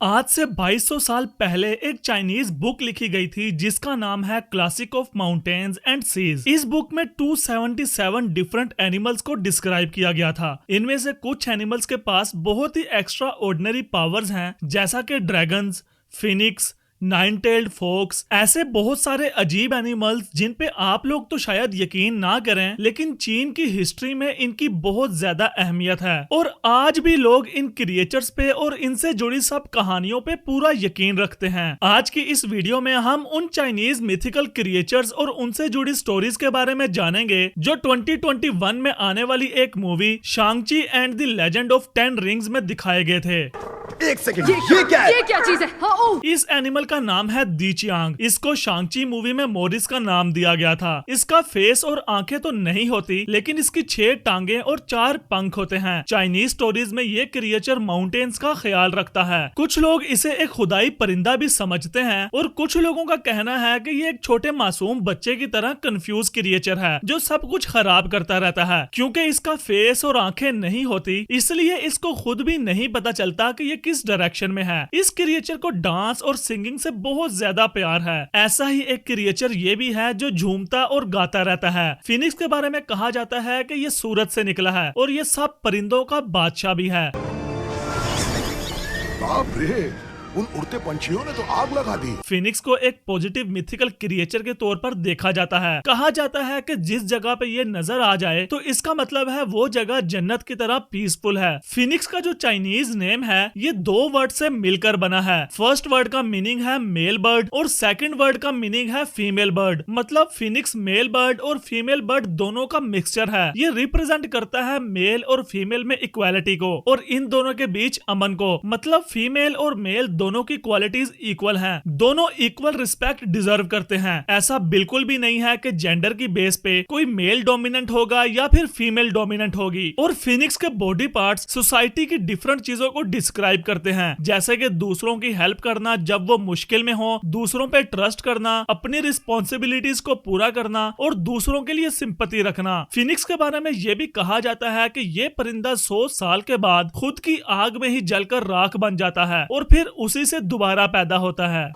आज से 2200 साल पहले एक चाइनीज बुक लिखी गई थी जिसका नाम है classic of mountains and seas. इस बुक में 277 डिफरेंट एनिमल्स को डिस्क्राइब किया गया था। इनमें से कुछ एनिमल्स के पास बहुत ही एक्स्ट्रा ऑर्डिनरी पावर्स हैं, जैसा कि dragons, phoenix, nine tailed fox, ऐसे बहुत सारे अजीब एनिमल्स जिन पे आप लोग तो शायद यकीन ना करें, लेकिन चीन की हिस्ट्री में इनकी बहुत ज्यादा अहमियत है और आज भी लोग इन क्रिएचर्स पे और इनसे जुड़ी सब कहानियों पे पूरा यकीन रखते हैं। आज की इस वीडियो में हम उन चाइनीज मिथिकल क्रिएचर्स और उनसे जुड़ी स्टोरीज के बारे में जानेंगे जो 2021 में आने वाली एक movie Shang Chi and the legend of 10 rings में दिखाए गए थे। एक सेकंड, ये क्या है? ये क्या चीज है? हाँ, इस एनिमल का नाम है दी चियांग। इसको शांग-ची मूवी में मोरिस का नाम दिया गया था। इसका फेस और आंखें तो नहीं होती, लेकिन इसकी 6 टांगे और 4 पंख होते हैं। चाइनीज स्टोरीज में ये क्रिएचर माउंटेन्स का ख्याल रखता है। कुछ लोग इसे एक खुदाई परिंदा भी समझते हैं और कुछ लोगों का कहना है कि ये एक छोटे मासूम बच्चे की तरह कंफ्यूज क्रिएचर है जो सब कुछ खराब करता रहता है। क्योंकि इसका फेस और आंखें नहीं होती, इसलिए इसको खुद भी नहीं पता चलता कि ये किस डायरेक्शन में है। इस क्रिएचर को डांस और सिंगिंग से बहुत ज्यादा प्यार है। ऐसा ही एक क्रिएचर ये भी है जो झूमता और गाता रहता है। फिनिक्स के बारे में कहा जाता है कि ये सूरज से निकला है और ये सब परिंदों का बादशाह भी है। बाप रे, उन उड़ते पंछियों ने तो आग लगा दी। फिनिक्स को एक पॉजिटिव मिथिकल क्रिएचर के तौर पर देखा जाता है। कहा जाता है कि जिस जगह पे ये नजर आ जाए तो इसका मतलब है वो जगह जन्नत की तरह पीसफुल है। फिनिक्स का जो चाइनीज नेम है ये 2 वर्ड से मिलकर बना है। फर्स्ट वर्ड का मीनिंग है मेल बर्ड और सेकंड वर्ड का मीनिंग है फीमेल बर्ड। मतलब फिनिक्स मेल बर्ड और फीमेल बर्ड दोनों का मिक्सचर है। ये रिप्रेजेंट करता है मेल और फीमेल में इक्वालिटी को और इन दोनों के बीच अमन को। मतलब फीमेल और मेल दोनों की क्वालिटीज इक्वल हैं। दोनों इक्वल रिस्पेक्ट डिजर्व करते हैं। ऐसा बिल्कुल भी नहीं है कि जेंडर की बेस पे कोई मेल डोमिनेंट होगा या फिर फीमेल डोमिनेंट होगी। और फिनिक्स के बॉडी पार्ट्स सोसाइटी की डिफरेंट चीजों को डिस्क्राइब करते हैं, जैसे कि दूसरों की हेल्प करना जब वो मुश्किल में हो, दूसरों पे ट्रस्ट करना, अपनी रिस्पॉन्सिबिलिटीज को पूरा करना और दूसरों के लिए सिंपैथी रखना। फिनिक्स के बारे में ये भी कहा जाता है कि ये परिंदा 100 साल के बाद खुद की आग में ही जलकर राख बन जाता है और फिर उसी से दोबारा पैदा होता है।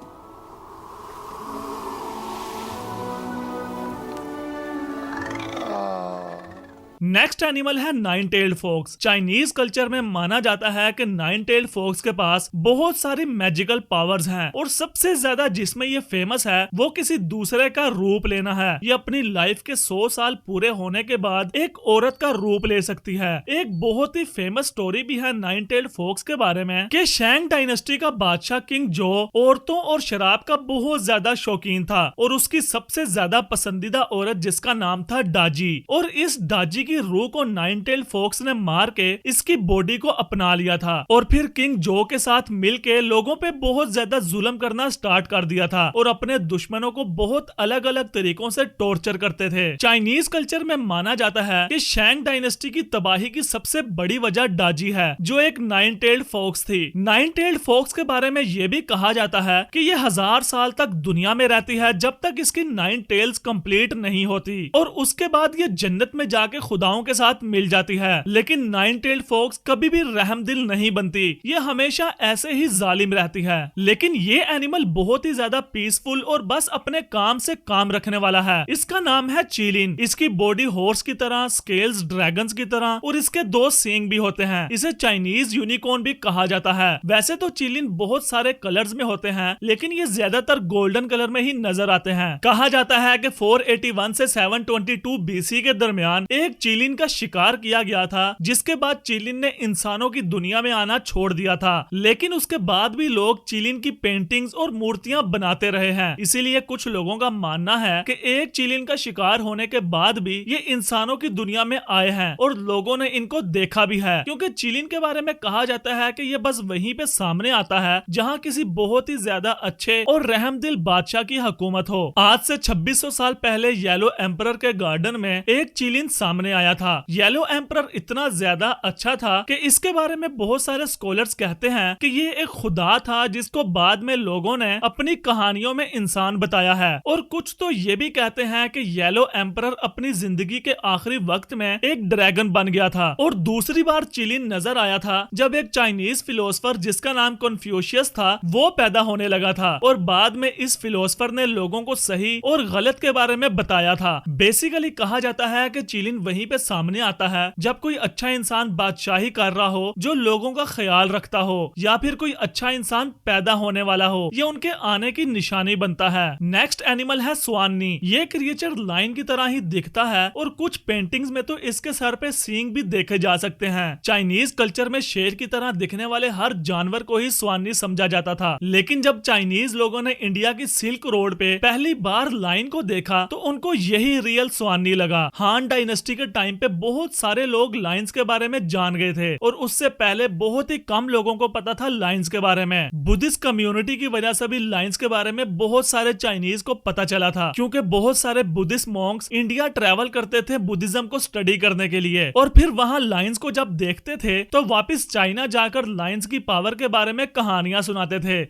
नेक्स्ट एनिमल है nine tailed fox. Chinese culture में माना जाता है कि नाइन टेल्ड फॉक्स के पास बहुत सारी मैजिकल पावर्स हैं और सबसे ज्यादा जिसमें ये फेमस है वो किसी दूसरे का रूप लेना है। ये अपनी लाइफ के 100 साल पूरे होने के बाद एक औरत का रूप ले सकती है। एक बहुत ही फेमस स्टोरी भी है नाइन टेल्ड फॉक्स के बारे में कि शैंग डायनेस्टी का बादशाह किंग जो औरतों और शराब का बहुत ज्यादा शौकीन था और उसकी सबसे ज्यादा पसंदीदा औरत जिसका नाम था डाजी, और इस डाजी की रूह को नाइन टेल्ड फॉक्स ने मार के इसकी बॉडी को अपना लिया था और फिर किंग जो के साथ मिलके लोगों पे बहुत ज्यादा जुल्म करना स्टार्ट कर दिया था और अपने दुश्मनों को बहुत अलग अलग तरीकों से टॉर्चर करते थे। चाइनीज कल्चर में माना जाता है कि शैंग डायनेस्टी की तबाही की सबसे बड़ी वजह डाजी है जो एक नाइन टेल्ड फॉक्स थी। नाइन टेल्ड फॉक्स के बारे में यह भी कहा जाता है कि ये 1000 साल तक दुनिया में रहती है जब तक इसकी 9 टेल्स कंप्लीट नहीं होती और उसके बाद ये जन्नत में जाके खुदाओं के साथ मिल जाती है। लेकिन नाइन टेल्ड फॉक्स कभी भी रहमदिल नहीं बनती, ये हमेशा ऐसे ही जालिम रहती है। लेकिन ये एनिमल बहुत ही ज्यादा पीसफुल और बस अपने काम से काम रखने वाला है। इसका नाम है चीलिन। इसकी बॉडी हॉर्स की तरह, स्केल्स ड्रैगन्स की तरह और इसके 2 सींग भी होते हैं। इसे चाइनीज यूनिकॉर्न भी कहा जाता है। वैसे तो चीलिन बहुत सारे कलर्स में होते हैं, लेकिन ये ज्यादातर गोल्डन कलर में ही नजर आते हैं। कहा जाता है कि 481 से 722 बीसी के दरमियान एक चीलिन का शिकार किया गया था, जिसके बाद चीलिन ने इंसानों की दुनिया में आना छोड़ दिया था। लेकिन उसके बाद भी लोग चीलिन की पेंटिंग्स और मूर्तियां बनाते रहे हैं। इसीलिए कुछ लोगों का मानना है कि एक चीलिन का शिकार होने के बाद भी ये इंसानों की दुनिया में आए हैं और लोगों ने इनको देखा भी है, क्योंकि चीलिन के बारे में कहा जाता है कि ये बस वहीं पे सामने आता है जहां किसी बहुत ही ज्यादा अच्छे और रहमदिल बादशाह की हुकूमत हो। आज से 2600 साल पहले येलो एम्परर के गार्डन में एक चीलिन सामने आया था। येलो एम्परर इतना ज्यादा अच्छा था कि इसके बारे में बहुत सारे स्कॉलर्स कहते हैं कि ये एक खुदा था जिसको बाद में लोगों ने अपनी कहानियों में इंसान बताया है। और कुछ तो ये भी कहते हैं कि येलो एम्परर अपनी जिंदगी के आखिरी वक्त में एक ड्रैगन बन गया था और दूसरी बार चिलिन नजर आया था जब एक चाइनीज फिलोसफर जिसका नाम कन्फ्यूशियस था वो पैदा होने लगा था और बाद में इस फिलोसफर ने लोगों को सही और गलत के बारे में बताया था। बेसिकली कहा जाता है कि चिलिन वहीं पे सामने आता है जब कोई अच्छा इंसान बादशाही कर रहा हो जो लोगों का ख्याल रखता हो या फिर कोई अच्छा इंसान पैदा होने वाला हो, ये उनके आने की निशानी बनता है। नेक्स्ट एनिमल है स्वानी। ये क्रिएचर लाइन की तरह ही दिखता है और कुछ पेंटिंग्स में तो इसके सर पे सींग भी देखे जा सकते हैं। चाइनीज कल्चर में शेर की तरह दिखने वाले हर जानवर को ही स्वानी समझा जाता था, लेकिन जब चाइनीज लोगों ने इंडिया की सिल्क रोड पे पहली बार लाइन को देखा तो उनको यही रियल स्वानी लगा। हान डायनेस्टी के टाइम पे बहुत सारे लोग लाइन्स के बारे में जान गए थे और उससे पहले बहुत ही कम लोगों को पता था लाइन्स के बारे में। बुद्धिस्ट कम्युनिटी की वजह से भी लाइन्स के बारे में बहुत सारे चाइनीज को पता चला था, क्योंकि बहुत सारे बुद्धिस्ट मॉन्क्स इंडिया ट्रैवल करते थे बुद्धिज्म को स्टडी करने के लिए और फिर वहां लाइन्स को जब देखते थे तो वापस चाइना जाकर लाइन्स की पावर के बारे में कहानियां सुनाते थे।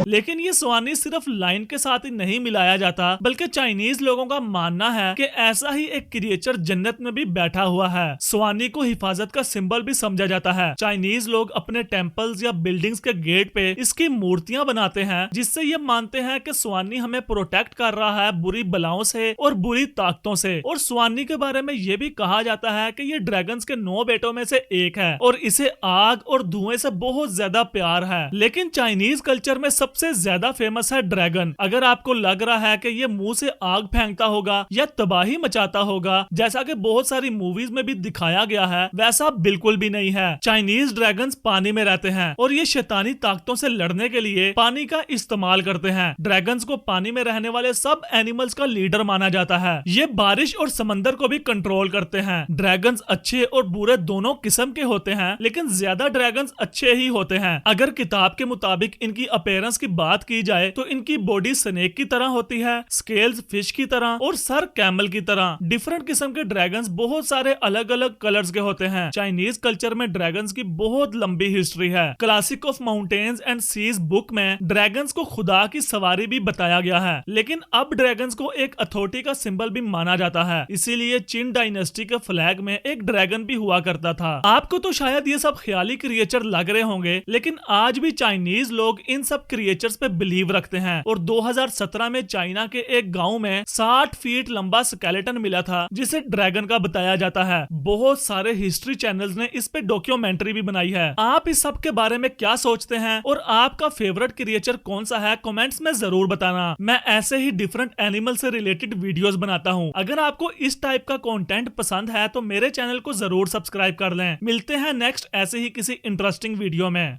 लेकिन ये स्वानी सिर्फ लाइन के साथ ही नहीं मिलाया जाता, बल्कि चाइनीज लोगों का मानना है कि ऐसा ही एक क्रिएचर जन्नत में भी बैठा हुआ है। स्वानी को हिफाजत का सिंबल भी समझा जाता है। चाइनीज लोग अपने टेम्पल्स या बिल्डिंग्स के गेट पे इसकी मूर्तियां बनाते हैं जिससे ये मानते हैं कि स्वानी हमें प्रोटेक्ट कर रहा है बुरी बलाओं से और बुरी ताकतों से। और स्वानी के बारे में ये भी कहा जाता है कि ये ड्रैगन्स के 9 बेटों में से एक है और इसे आग और धुएं से बहुत ज्यादा प्यार है। लेकिन चाइनीज कल्चर में सबसे ज्यादा फेमस है ड्रैगन। अगर आपको लग रहा है कि ये मुंह से आग फेंकता होगा या तबाही मचाता होगा जैसा कि बहुत सारी मूवीज में भी दिखाया गया है, वैसा बिल्कुल भी नहीं है। चाइनीज ड्रैगन्स पानी में रहते हैं और ये शैतानी ताकतों से लड़ने के लिए पानी का इस्तेमाल करते हैं। ड्रैगन्स को पानी में रहने वाले सब एनिमल्स का लीडर माना जाता है। ये बारिश और समंदर को भी कंट्रोल करते हैं। ड्रैगन्स अच्छे और बुरे दोनों किस्म के होते हैं, लेकिन ज्यादा ड्रैगन्स अच्छे ही होते हैं। अगर किताब के मुताबिक इनकी अपीयरेंस की बात की जाए तो इनकी बॉडी स्नेक की तरह होती है, स्केल्स फिश की तरह और सर कैमल की तरह। डिफरेंट किस्म के ड्रैगन्स बहुत सारे अलग अलग कलर्स के होते हैं। चाइनीज कल्चर में ड्रैगन्स की बहुत लंबी हिस्ट्री है। Classic of mountains and seas book में ड्रैगन्स को खुदा की सवारी भी बताया गया है, लेकिन अब ड्रैगन्स को एक अथॉरिटी का सिंबल भी माना जाता है। इसीलिए चिन डायनेस्टी के फ्लैग में एक ड्रैगन भी हुआ करता था। आपको तो शायद ये सब ख्याली क्रिएचर लग रहे होंगे, लेकिन आज भी चाइनीज लोग इन सब क्रिएचर्स पे बिलीव रखते हैं। और 2017 में चाइना के एक गांव में 60 फीट लंबा स्केलेटन मिला था जिसे ड्रैगन का बताया जाता है। बहुत सारे हिस्ट्री चैनल्स ने इस पे डॉक्यूमेंट्री भी बनाई है। आप इस सब के बारे में क्या सोचते हैं और आपका फेवरेट क्रिएचर कौन सा है, कमेंट्स में जरूर बताना। मैं ऐसे ही डिफरेंट एनिमल से रिलेटेड वीडियोस बनाता हूँ। अगर आपको इस टाइप का कंटेंट पसंद है तो मेरे चैनल को जरूर सब्सक्राइब कर लें। मिलते हैं नेक्स्ट ऐसे ही किसी इंटरेस्टिंग वीडियो में।